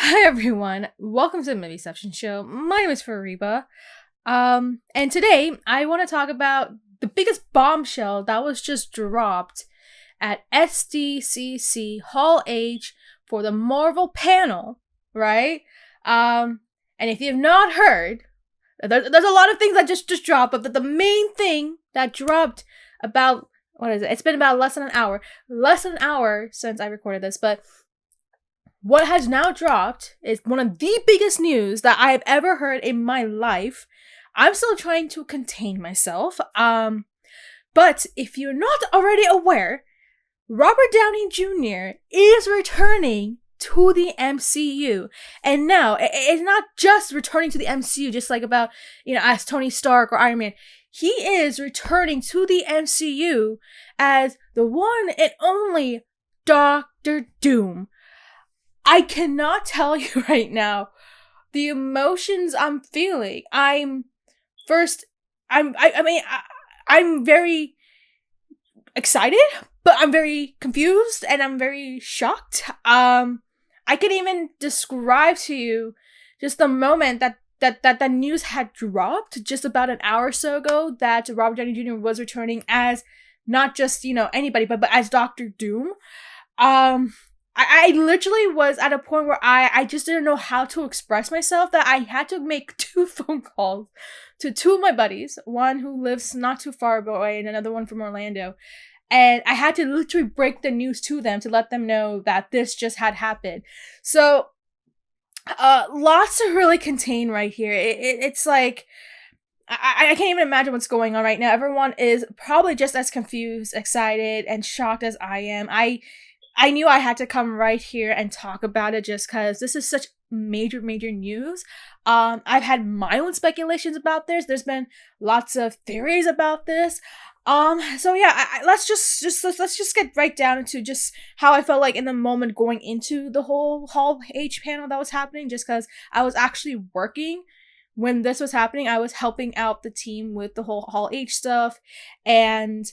Hi everyone, welcome to the Movie Section Show. My name is Fariba. And today I want to talk about the biggest bombshell that was just dropped at SDCC Hall H for the Marvel panel, right? And if you've not heard, there's a lot of things that just dropped, but the main thing that dropped about, what is it? It's been about less than an hour since I recorded this, but what has now dropped is one of the biggest news that I have ever heard in my life. I'm still trying to contain myself. But if you're not already aware, Robert Downey Jr. is returning to the MCU. And now, it's not just returning to the MCU, just like about, as Tony Stark or Iron Man. He is returning to the MCU as the one and only Doctor Doom. I cannot tell you right now the emotions I'm feeling. I'm very excited, but I'm very confused and I'm very shocked. I can even describe to you just the moment that the news had dropped just about an hour or so ago that Robert Downey Jr. was returning as not just, anybody, but as Doctor Doom. I literally was at a point where I just didn't know how to express myself, that I had to make 2 phone calls to 2 of my buddies, one who lives not too far away and another one from Orlando. And I had to literally break the news to them to let them know that this just had happened. So, lots to really contain right here. It's like, I can't even imagine what's going on right now. Everyone is probably just as confused, excited, and shocked as I am. I knew I had to come right here and talk about it just because this is such major news. I've had my own speculations about this. There's been lots of theories about this. So yeah, let's just get right down into just how I felt like in the moment going into the whole Hall H panel that was happening, just because I was actually working when this was happening. I was helping out the team with the whole Hall H stuff, and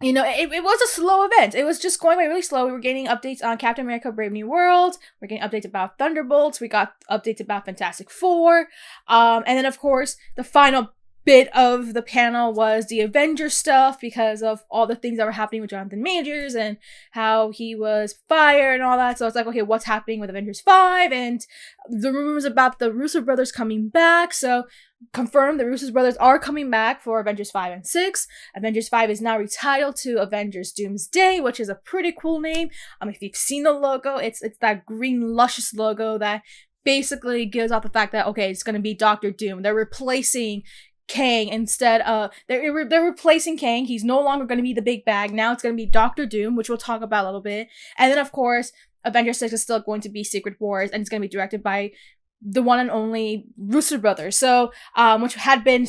it was a slow event. It was just going by really slow. We were getting updates on Captain America Brave New World. We're getting updates about Thunderbolts. We got updates about Fantastic Four. And then, of course, the final bit of the panel was the Avengers stuff because of all the things that were happening with Jonathan Majors and how he was fired and all that. So it's like, okay, what's happening with Avengers 5? And the rumors about the Russo brothers coming back. So confirmed, the Russo brothers are coming back for Avengers 5 and 6. Avengers 5 is now retitled to Avengers Doomsday, which is a pretty cool name. If you've seen the logo, it's that green luscious logo that basically gives off the fact that, okay, it's going to be Doctor Doom. They're replacing Kang instead of they're replacing Kang. He's no longer going to be the big bag. Now it's going to be Doctor Doom, which we'll talk about a little bit. And then, of course, Avengers 6 is still going to be Secret Wars, and it's going to be directed by the one and only Russo brothers. So, which had been,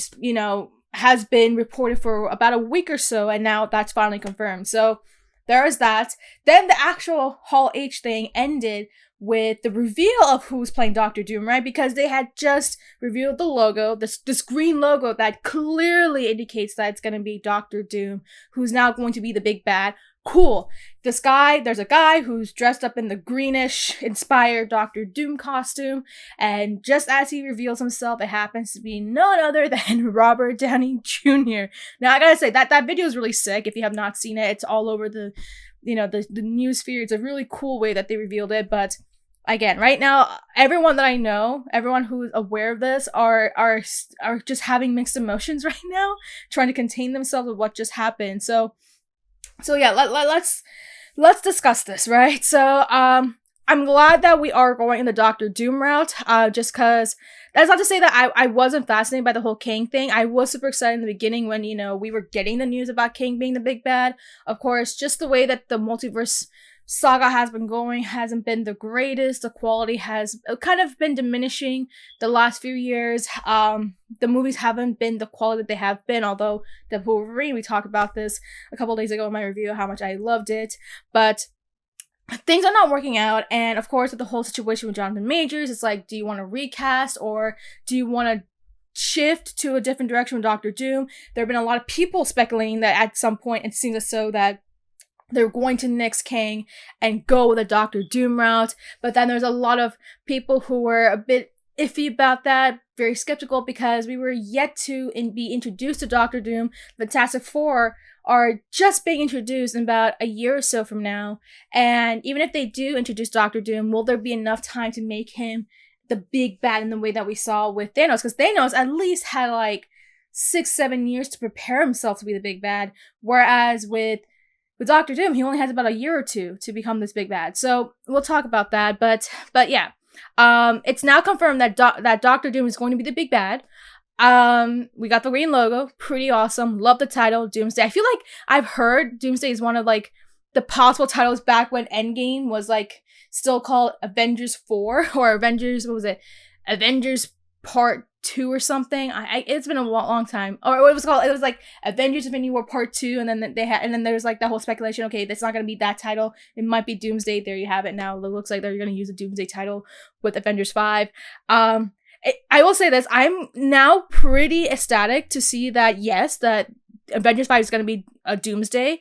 has been reported for about a week or so, and now that's finally confirmed. So there is that. Then the actual Hall H thing ended with the reveal of who's playing Doctor Doom, right? Because they had just revealed the logo, this green logo that clearly indicates that it's going to be Doctor Doom, who's now going to be the big bad. Cool. There's a guy who's dressed up in the greenish inspired Doctor Doom costume, and just as he reveals himself, it happens to be none other than Robert Downey Jr. Now I gotta say that video is really sick. If you have not seen it, it's all over the news sphere. It's a really cool way that they revealed it, but again, right now, everyone that I know, everyone who's aware of this are just having mixed emotions right now, trying to contain themselves with what just happened. So yeah, let's discuss this, right? So I'm glad that we are going in the Doctor Doom route, just because that's not to say that I wasn't fascinated by the whole Kang thing. I was super excited in the beginning when, we were getting the news about Kang being the big bad. Of course, just the way that the multiverse saga has been going hasn't been the greatest. The quality has kind of been diminishing the last few years. The movies haven't been the quality that they have been, although the Wolverine, we talked about this a couple days ago in my review, how much I loved it. But things are not working out, and of course with the whole situation with Jonathan Majors, it's like, do you want to recast or do you want to shift to a different direction with Doctor Doom? There have been a lot of people speculating that at some point it seems as though that they're going to nix King and go with a Doctor Doom route. But then there's a lot of people who were a bit iffy about that, very skeptical, because we were yet to be introduced to Doctor Doom. Fantastic Four are just being introduced in about a year or so from now. And even if they do introduce Doctor Doom, will there be enough time to make him the big bad in the way that we saw with Thanos? Because Thanos at least had like 6-7 years to prepare himself to be the big bad. Whereas with Doctor Doom, he only has about a year or two to become this big bad. So we'll talk about that. But yeah, it's now confirmed that that Doctor Doom is going to be the big bad. We got the green logo, pretty awesome. Love the title, Doomsday. I feel like I've heard Doomsday is one of like the possible titles back when Endgame was like still called Avengers 4 or Avengers. What was it? Avengers Part 2 or something. It's been a long time. Or what it was called? It was like Avengers Infinity War Part 2, and then there was like that whole speculation. Okay, that's not gonna be that title. It might be Doomsday. There you have it. Now it looks like they're gonna use a Doomsday title with Avengers 5. I will say this: I'm now pretty ecstatic to see that yes, that Avengers 5 is gonna be a Doomsday.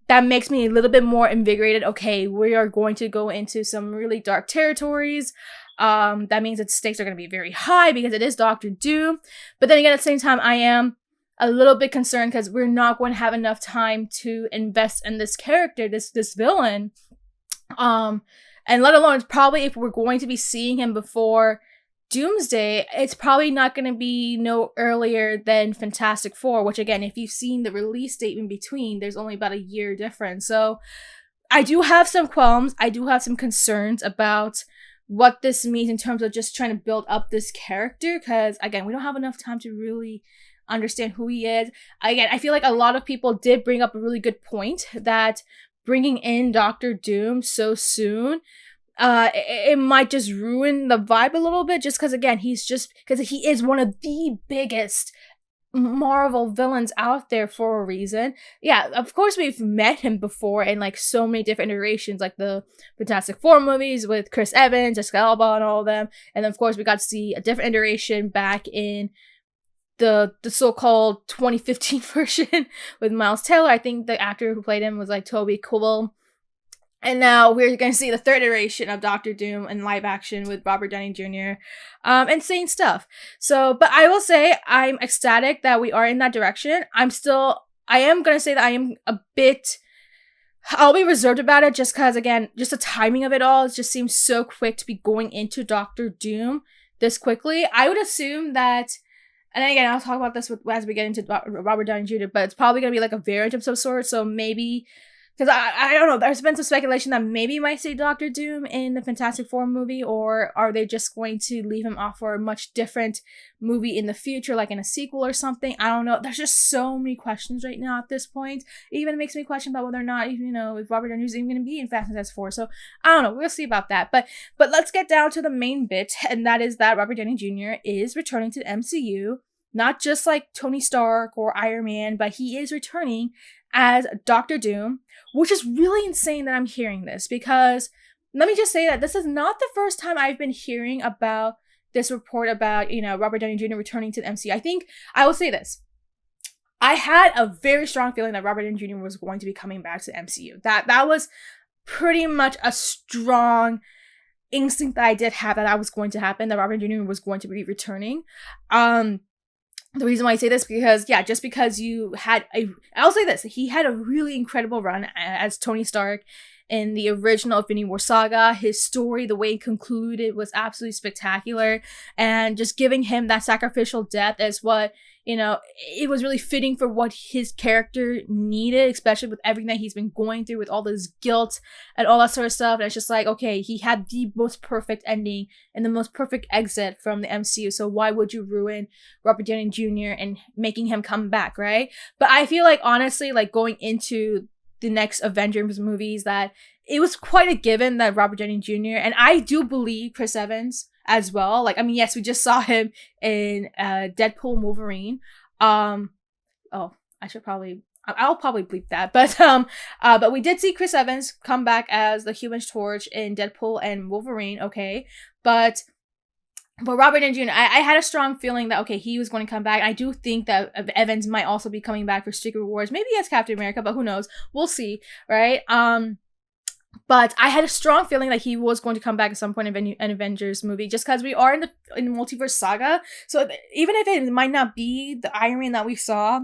That makes me a little bit more invigorated. Okay, we are going to go into some really dark territories. That means that the stakes are going to be very high because it is Doctor Doom. But then again, at the same time, I am a little bit concerned because we're not going to have enough time to invest in this character, this villain. And let alone, probably if we're going to be seeing him before Doomsday, it's probably not going to be no earlier than Fantastic Four, which again, if you've seen the release date in between, there's only about a year difference. So I do have some qualms. I do have some concerns about what this means in terms of just trying to build up this character, because again, we don't have enough time to really understand who he is. Again, I feel like a lot of people did bring up a really good point that bringing in Doctor Doom so soon, it might just ruin the vibe a little bit, just because again, he is one of the biggest Marvel villains out there for a reason. Yeah, of course we've met him before in like so many different iterations, like the Fantastic Four movies with Chris Evans, Jessica Alba, and all of them. And then of course we got to see a different iteration back in the so-called 2015 version with Miles Teller. I think the actor who played him was like Toby Kebbell. And now we're going to see the third iteration of Doctor Doom in live action with Robert Downey Jr. Insane stuff. So, but I will say I'm ecstatic that we are in that direction. I am going to say that I am I'll be reserved about it just because, again, just the timing of it all, it just seems so quick to be going into Doctor Doom this quickly. I would assume that, and then again, I'll talk about this as we get into Robert Downey Jr., but it's probably going to be like a variant of some sort, so maybe. Because I don't know, there's been some speculation that maybe we might see Doctor Doom in the Fantastic Four movie, or are they just going to leave him off for a much different movie in the future, like in a sequel or something? I don't know. There's just so many questions right now at this point. It even makes me question about whether or not, if Robert Downey is even going to be in Fantastic Four. So I don't know. We'll see about that. But let's get down to the main bit, and that is that Robert Downey Jr. is returning to the MCU. Not just like Tony Stark or Iron Man, but he is returning as Doctor Doom, which is really insane that I'm hearing this, because let me just say that this is not the first time I've been hearing about this report about, Robert Downey Jr. returning to the MCU. I think I will say this. I had a very strong feeling that Robert Downey Jr. was going to be coming back to the MCU. That was pretty much a strong instinct that I did have that was going to happen, that Robert Downey Jr. was going to be returning. The reason why I say this, because, just because I'll say this, he had a really incredible run as Tony Stark in the original Infinity War saga. His story, the way it concluded, was absolutely spectacular, and just giving him that sacrificial death is what, it was really fitting for what his character needed, especially with everything that he's been going through with all this guilt and all that sort of stuff. And it's just like, okay, he had the most perfect ending and the most perfect exit from the MCU, so why would you ruin Robert Downey Jr. and making him come back, right? But I feel like, honestly, like going into the next Avengers movies, that it was quite a given that Robert Downey Jr. and I do believe Chris Evans as well. Like, I mean, yes, we just saw him in Deadpool and Wolverine. I'll probably bleep that, but we did see Chris Evans come back as the Human Torch in Deadpool and Wolverine. Okay, but But Robert Downey Jr., I had a strong feeling that, okay, he was going to come back. I do think that Evans might also be coming back for Secret Wars, maybe as Captain America, but who knows? We'll see, right? But I had a strong feeling that he was going to come back at some point in an Avengers movie, just because we are in the multiverse saga. So even if it might not be the Iron Man that we saw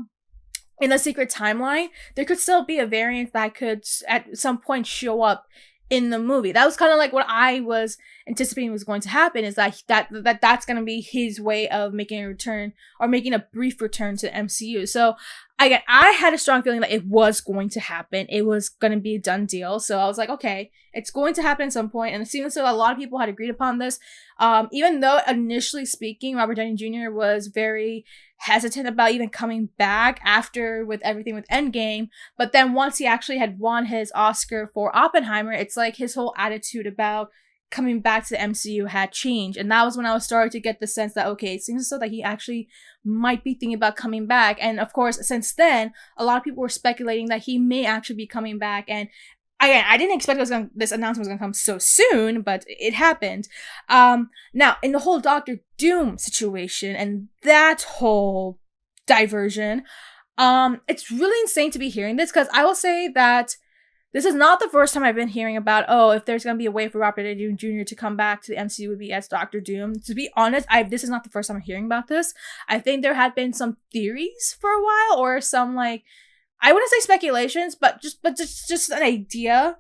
in the secret timeline, there could still be a variant that could at some point show up in the movie. That was kind of like what I was anticipating was going to happen, is that's going to be his way of making a return, or making a brief return to the MCU. So again, I had a strong feeling that it was going to happen. It was going to be a done deal. So I was like, okay, it's going to happen at some point. And it seems so a lot of people had agreed upon this. Even though initially speaking, Robert Downey Jr. was very hesitant about even coming back after with everything with Endgame. But then once he actually had won his Oscar for Oppenheimer, it's like his whole attitude about coming back to the MCU had changed. And that was when I was starting to get the sense that, okay, it seems so that he actually might be thinking about coming back. And of course, since then, a lot of people were speculating that he may actually be coming back. And again, I didn't expect this announcement was going to come so soon, but it happened. Now, in the whole Doctor Doom situation and that whole diversion, it's really insane to be hearing this, because I will say that this is not the first time I've been hearing about, oh, if there's going to be a way for Robert Downey Jr. to come back to the MCU would be as Doctor Doom. To be honest, this is not the first time I'm hearing about this. I think there had been some theories for a while, or some, like, I wouldn't say speculations, but just an idea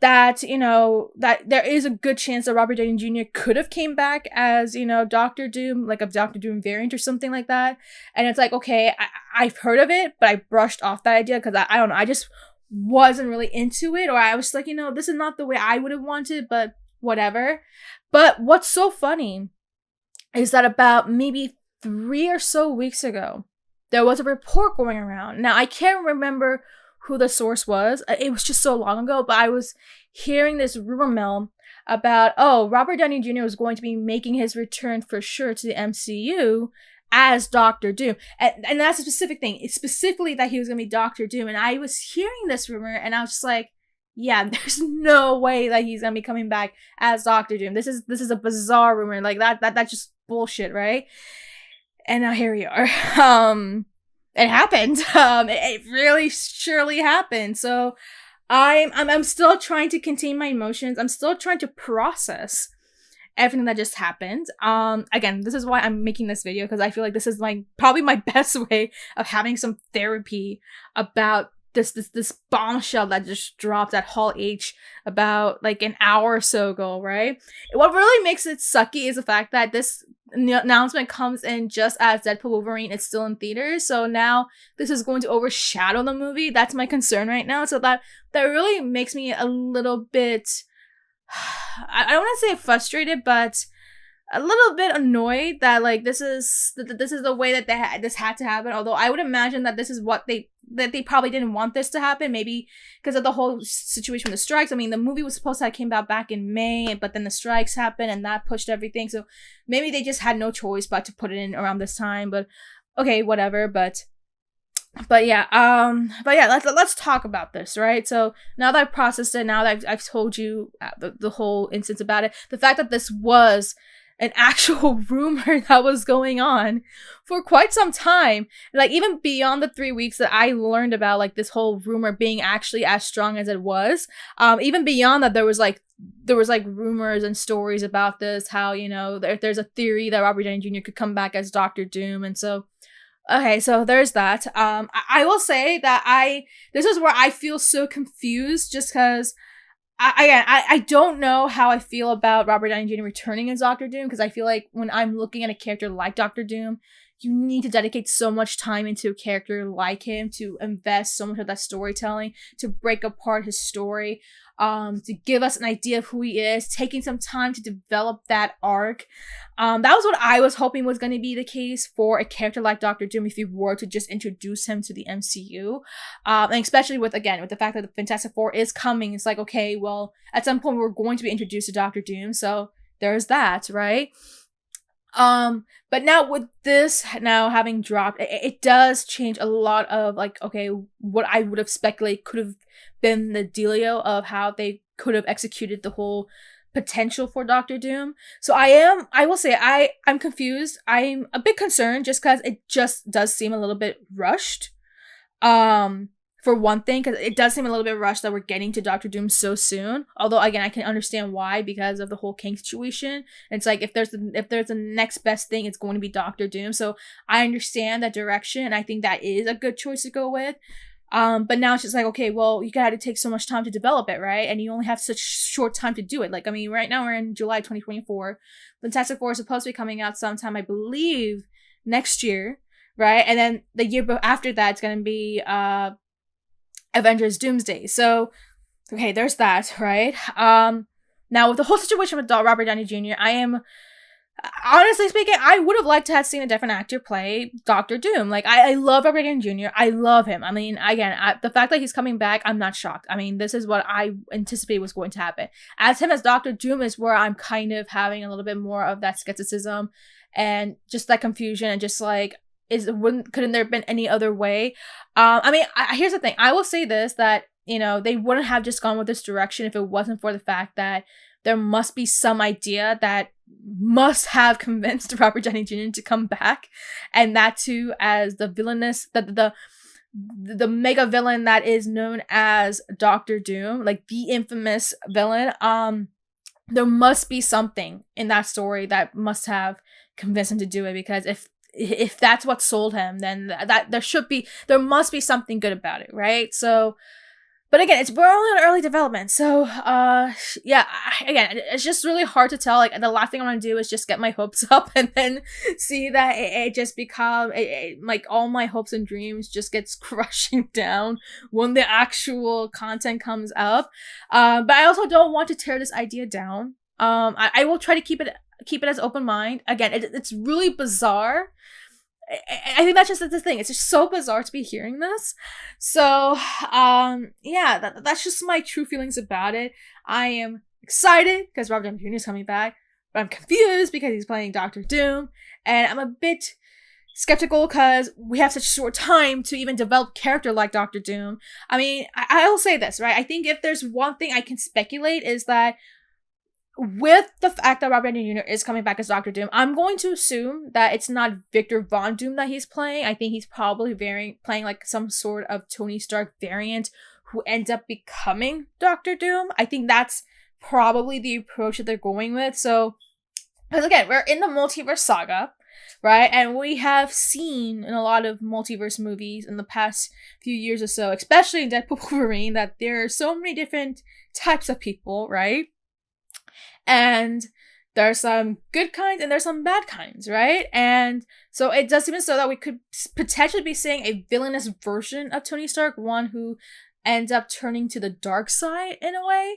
that, you know, that there is a good chance that Robert Downey Jr. could have came back as, you know, Doctor Doom, like a Doctor Doom variant or something like that. And it's like, okay, I've heard of it, but I brushed off that idea because I don't know, I just wasn't really into it, or I was like, you know, this is not the way I would have wanted, but whatever. But what's so funny is that about maybe 3 or so weeks ago, there was a report going around. Now, I can't remember who the source was. It was just so long ago, but I was hearing this rumor mill about, oh, Robert Downey Jr. was going to be making his return for sure to the MCU as Doctor Doom. And that's a specific thing. It's specifically that he was going to be Doctor Doom. And I was hearing this rumor, and I was just like, yeah, there's no way that he's going to be coming back as Doctor Doom. This is a bizarre rumor. Like, that's just bullshit, right? And now here we are. It happened. It really surely happened. So I'm still trying to contain my emotions. I'm still trying to process everything that just happened. Again, this is why I'm making this video, because I feel like this is probably my best way of having some therapy about this bombshell that just dropped at Hall H about like an hour or so ago, right? What really makes it sucky is the fact that this announcement comes in just as Deadpool Wolverine is still in theaters, so now this is going to overshadow the movie. That's my concern right now. So that really makes me a little bit, I don't want to say frustrated, but a little bit annoyed that like this is the way that this had to happen. Although I would imagine that this is what they probably didn't want this to happen, maybe because of the whole situation with the strikes. I mean, the movie was supposed to have came out back in May, but then the strikes happened and that pushed everything. So maybe they just had no choice but to put it in around this time. But okay, whatever. But yeah, let's talk about this, right? So now that I've processed it, now that I've told you the whole instance about it, the fact that this was an actual rumor that was going on for quite some time, like even beyond the 3 weeks that I learned about like this whole rumor being actually as strong as it was, even beyond that, there was like rumors and stories about this, how, you know, there's a theory that Robert Downey Jr. could come back as Doctor Doom. And so okay, so there's that. I will say that this is where I feel so confused, just because I don't know how I feel about Robert Downey Jr. returning as Doctor Doom, because I feel like when I'm looking at a character like Doctor Doom, you need to dedicate so much time into a character like him, to invest so much of that storytelling, to break apart his story, to give us an idea of who he is, taking some time to develop that arc. That was what I was hoping was going to be the case for a character like Doctor Doom if you were to just introduce him to the MCU. And especially with the fact that the Fantastic Four is coming, it's like, okay, well, at some point we're going to be introduced to Doctor Doom, so there's that, right? But now with this now having dropped, it does change a lot of like, okay, what I would have speculated could have been the dealio of how they could have executed the whole potential for Doctor Doom. So I will say I'm confused. I'm a bit concerned just because it just does seem a little bit rushed. For one thing, because it does seem a little bit rushed that we're getting to Doctor Doom so soon. Although again, I can understand why, because of the whole Kang situation. It's like if there's a next best thing, it's going to be Doctor Doom. So I understand that direction, and I think that is a good choice to go with. But now it's just like, okay, well, you gotta take so much time to develop it, right? And you only have such short time to do it. Like, I mean, right now we're in July 2024. Fantastic Four is supposed to be coming out sometime, I believe, next year, right? And then the year after that, it's gonna be Avengers Doomsday. So, okay, there's that, right? Now with the whole situation with Robert Downey Jr., I am, honestly speaking, I would have liked to have seen a different actor play Doctor Doom. Like, I love Robert Downey Jr. I love him. I mean, again, the fact that he's coming back, I'm not shocked. I mean, this is what I anticipated was going to happen. As him as Doctor Doom is where I'm kind of having a little bit more of that skepticism and just that confusion and just like, couldn't there have been any other way? I mean, here's the thing. I will say this, that, you know, they wouldn't have just gone with this direction if it wasn't for the fact that there must be some idea that must have convinced Robert Downey Jr. to come back, and that too as the villainous, the mega villain that is known as Doctor Doom, like the infamous villain. There must be something in that story that must have convinced him to do it, because if that's what sold him, then that there must be something good about it, right? So, but again, we're only in early development, so yeah. Again, it's just really hard to tell. Like, the last thing I want to do is just get my hopes up and then see that it just become like all my hopes and dreams just gets crushing down when the actual content comes up. But I also don't want to tear this idea down. I will try to keep it as open mind. Again, it's really bizarre. I think that's just the thing. It's just so bizarre to be hearing this. So, yeah, that's just my true feelings about it. I am excited because Robert Downey Jr. is coming back, but I'm confused because he's playing Doctor Doom, and I'm a bit skeptical because we have such short time to even develop a character like Doctor Doom. I mean, I will say this, right? I think if there's one thing I can speculate is that with the fact that Robert Downey Jr. is coming back as Doctor Doom, I'm going to assume that it's not Victor Von Doom that he's playing. I think he's probably playing like some sort of Tony Stark variant who ends up becoming Doctor Doom. I think that's probably the approach that they're going with. So, because again, we're in the multiverse saga, right? And we have seen in a lot of multiverse movies in the past few years or so, especially in Deadpool Wolverine, that there are so many different types of people, right? And there's some good kinds and there's some bad kinds, right? And so it does seem so that we could potentially be seeing a villainous version of Tony Stark, one who ends up turning to the dark side in a way,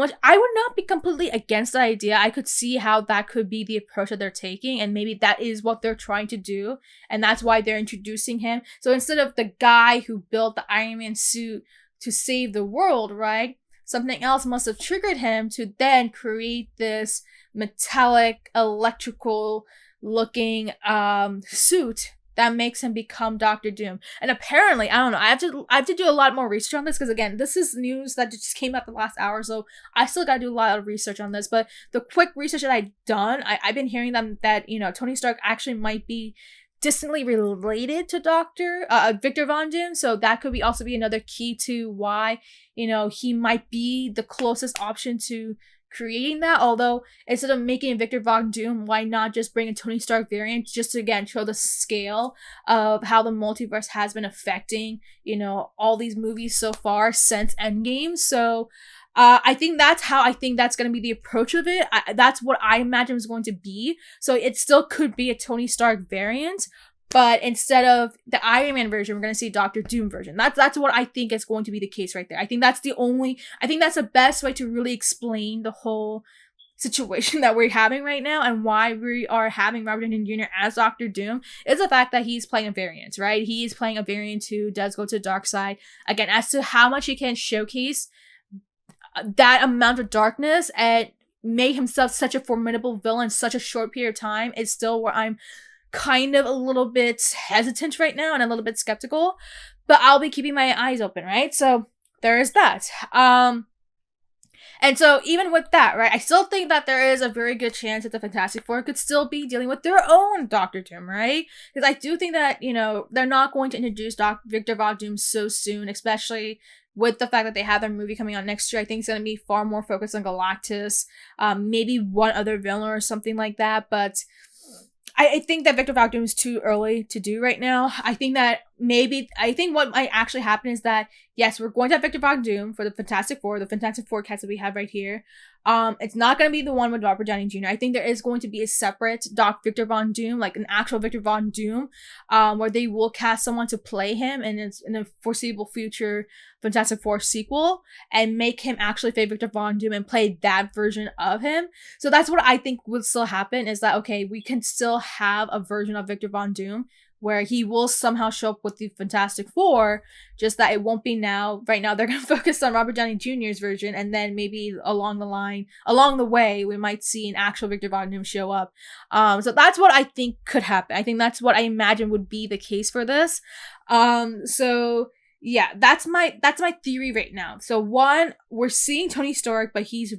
which I would not be completely against the idea. I could see how that could be the approach that they're taking, and maybe that is what they're trying to do, and that's why they're introducing him. So instead of the guy who built the Iron Man suit to save the world, right? Something else must have triggered him to then create this metallic, electrical looking suit that makes him become Doctor Doom. And apparently, I don't know, I have to do a lot more research on this, because again, this is news that just came out the last hour, so I still gotta do a lot of research on this. But the quick research that I've done, I've been hearing that, you know, Tony Stark actually might be distantly related to Victor Von Doom, so that could also be another key to why, you know, he might be the closest option to creating that. Although instead of making Victor Von Doom, why not just bring a Tony Stark variant, just to again show the scale of how the multiverse has been affecting, you know, all these movies so far since Endgame. So I think that's going to be the approach of it. That's what I imagine is going to be. So it still could be a Tony Stark variant, but instead of the Iron Man version, we're going to see Doctor Doom version. That's what I think is going to be the case right there. I think that's the best way to really explain the whole situation that we're having right now, and why we are having Robert Downey Jr. as Doctor Doom is the fact that he's playing a variant, right? He is playing a variant who does go to the dark side. Again, as to how much he can showcase that amount of darkness and make himself such a formidable villain in such a short period of time is still where I'm kind of a little bit hesitant right now and a little bit skeptical, but I'll be keeping my eyes open, right? So there is that. And so even with that, right, I still think that there is a very good chance that the Fantastic Four could still be dealing with their own Doctor Doom, right? Because I do think that, you know, they're not going to introduce Victor Von Doom so soon, especially with the fact that they have their movie coming out next year. I think it's going to be far more focused on Galactus, maybe one other villain or something like that, but I think that Victor Von Doom is too early to do right now. I think what might actually happen is that, yes, we're going to have Victor Von Doom for the Fantastic Four cast that we have right here. It's not going to be the one with Robert Downey Jr. I think there is going to be a separate Victor Von Doom, like an actual Victor Von Doom, where they will cast someone to play him in a foreseeable future Fantastic Four sequel and make him actually play Victor Von Doom and play that version of him. So that's what I think would still happen, is that, okay, we can still have a version of Victor Von Doom where he will somehow show up with the Fantastic Four, just that it won't be now. Right now, they're going to focus on Robert Downey Jr.'s version, and then maybe along the way, we might see an actual Victor Von Doom show up. So that's what I think could happen. I think that's what I imagine would be the case for this. So yeah, that's my theory right now. So 1, we're seeing Tony Stark, but he's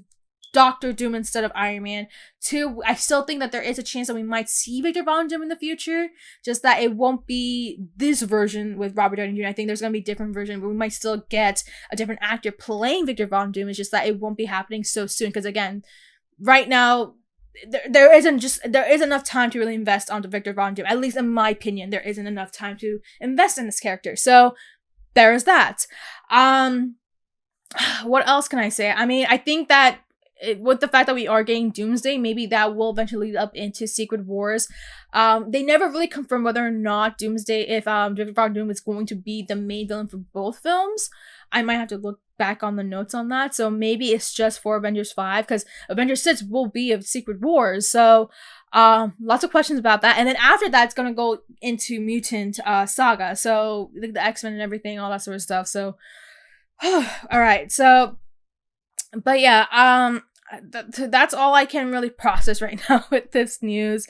Doctor Doom instead of Iron Man. 2, I still think that there is a chance that we might see Victor Von Doom in the future, just that it won't be this version with Robert Downey Jr. I think there's going to be a different version, but we might still get a different actor playing Victor Von Doom. It's just that it won't be happening so soon, because again, right now, there isn't enough time to really invest onto Victor Von Doom. At least in my opinion, there isn't enough time to invest in this character. So there's that. What else can I say? I mean, I think that with the fact that we are getting Doomsday, maybe that will eventually lead up into Secret Wars. They never really confirmed whether or not Doomsday, if Victor Von Doom is going to be the main villain for both films. I might have to look back on the notes on that. So maybe it's just for Avengers 5, because Avengers 6 will be of Secret Wars. So lots of questions about that. And then after that, it's going to go into Mutant Saga. So the X-Men and everything, all that sort of stuff. So, all right. So, but yeah, that's all I can really process right now with this news.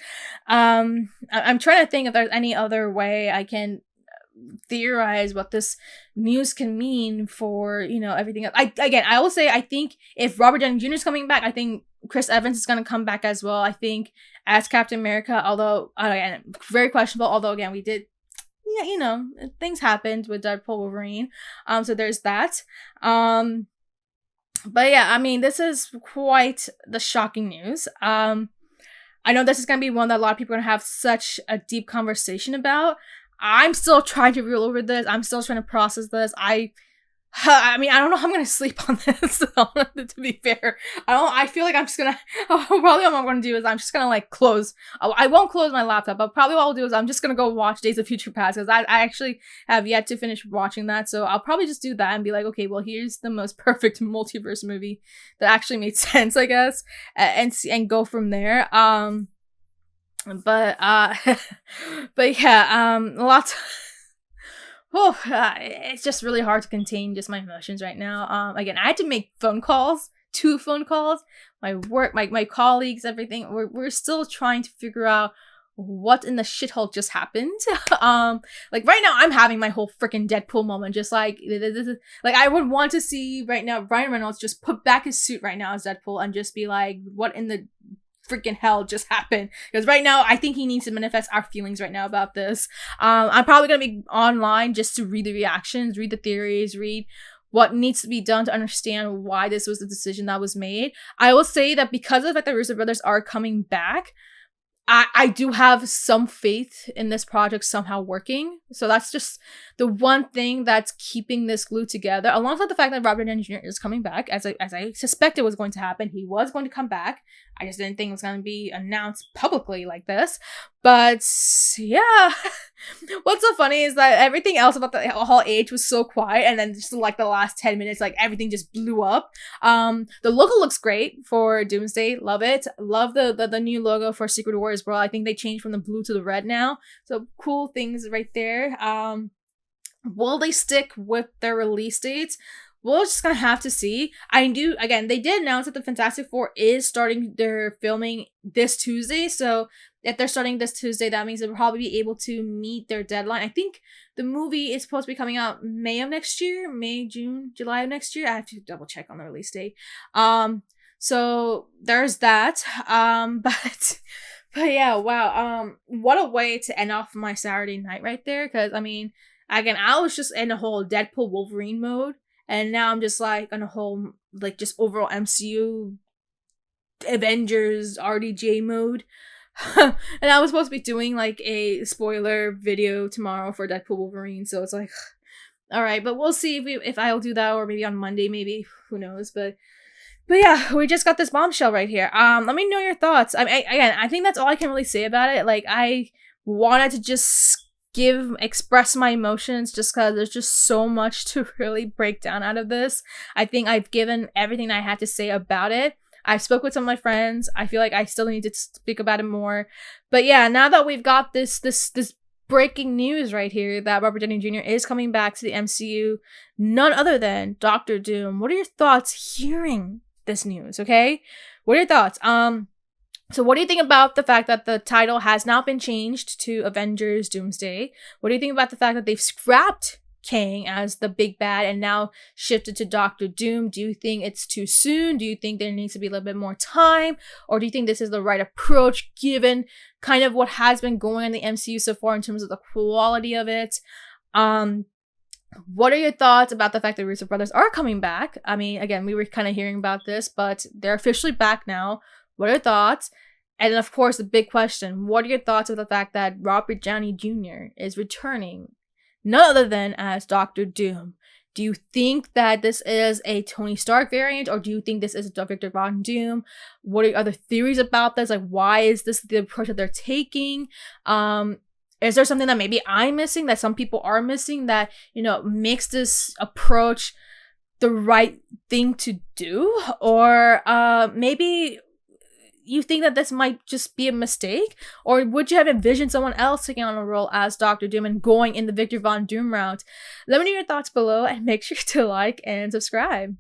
I'm trying to think if there's any other way I can theorize what this news can mean for, you know, everything else. I will say, I think if Robert Downey Jr. is coming back, I think Chris Evans is going to come back as well. I think as Captain America, although again, very questionable. Although again, we did, yeah, you know, things happened with Deadpool Wolverine. So there's that. But yeah, I mean, this is quite the shocking news. I know this is going to be one that a lot of people are going to have such a deep conversation about. I'm still trying to reel over this. I'm still trying to process this. I mean, I don't know how I'm going to sleep on this, to be fair. I feel like I'm just going to, probably what I'm going to do is I'm just going to like close. I won't close my laptop, but probably what I'll do is I'm just going to go watch Days of Future Past, because I actually have yet to finish watching that. So I'll probably just do that and be like, okay, well, here's the most perfect multiverse movie that actually made sense, I guess, and go from there. But yeah, lots. Oh, it's just really hard to contain just my emotions right now. Again, I had to make 2 phone calls. My work, my colleagues, everything. We're still trying to figure out what in the shithole just happened. Like right now, I'm having my whole freaking Deadpool moment. Just like I would want to see right now Ryan Reynolds just put back his suit right now as Deadpool and just be like, what in the freaking hell just happened? Because right now I think he needs to manifest our feelings right now about this. I'm probably gonna be online just to read the reactions, read the theories, read what needs to be done to understand why this was the decision that was made. I will say that because of the fact that Russo brothers are coming back, I do have some faith in this project somehow working. So that's just the one thing that's keeping this glue together, alongside the fact that Robert Downey Jr. is coming back, as I suspected was going to happen. He was going to come back. I just didn't think it was going to be announced publicly like this. But yeah, what's so funny is that everything else about the whole age was so quiet, and then just like the last 10 minutes, like everything just blew up. The logo looks great for Doomsday. Love it. Love the new logo for Secret Wars as well. I think they changed from the blue to the red now. So cool things right there. Will they stick with their release dates? We're just gonna have to see. Again, they did announce that the Fantastic Four is starting their filming this Tuesday, so if they're starting this Tuesday, that means they'll probably be able to meet their deadline. I think the movie is supposed to be coming out May of next year, May, June, July of next year. I have to double check on the release date. So there's that. But yeah, wow. What a way to end off my Saturday night right there. Because I mean, again, I was just in a whole Deadpool Wolverine mode, and now I'm just like on a whole like just overall MCU Avengers RDJ mode. And I was supposed to be doing like a spoiler video tomorrow for Deadpool Wolverine, so it's like, all right, but we'll see if I'll do that, or maybe on Monday, maybe, who knows. But yeah, we just got this bombshell right here. Let me know your thoughts. I think that's all I can really say about it. Like, I wanted to just express my emotions, just because there's just so much to really break down out of this. I think I've given everything I had to say about it. I spoke with some of my friends. I feel like I still need to speak about it more. But yeah, now that we've got this breaking news right here that Robert Downey Jr. is coming back to the MCU, none other than Doctor Doom. What are your thoughts hearing this news, okay? What are your thoughts? So what do you think about the fact that the title has now been changed to Avengers Doomsday? What do you think about the fact that they've scrapped Kang as the big bad and now shifted to Doctor Doom? Do you think it's too soon? Do you think there needs to be a little bit more time? Or do you think this is the right approach given kind of what has been going on in the MCU so far in terms of the quality of it? What are your thoughts about the fact that Russo brothers are coming back? I mean, again, we were kind of hearing about this, but they're officially back now. What are your thoughts? And of course, the big question, what are your thoughts of the fact that Robert Downey Jr. is returning none other than as Doctor Doom? Do you think that this is a Tony Stark variant, or do you think this is a Victor Von Doom? What are your other theories about this? Like, why is this the approach that they're taking? Is there something that maybe I'm missing, that some people are missing, that, you know, makes this approach the right thing to do? Or maybe you think that this might just be a mistake? Or would you have envisioned someone else taking on a role as Doctor Doom and going in the Victor Von Doom route? Let me know your thoughts below, and make sure to like and subscribe.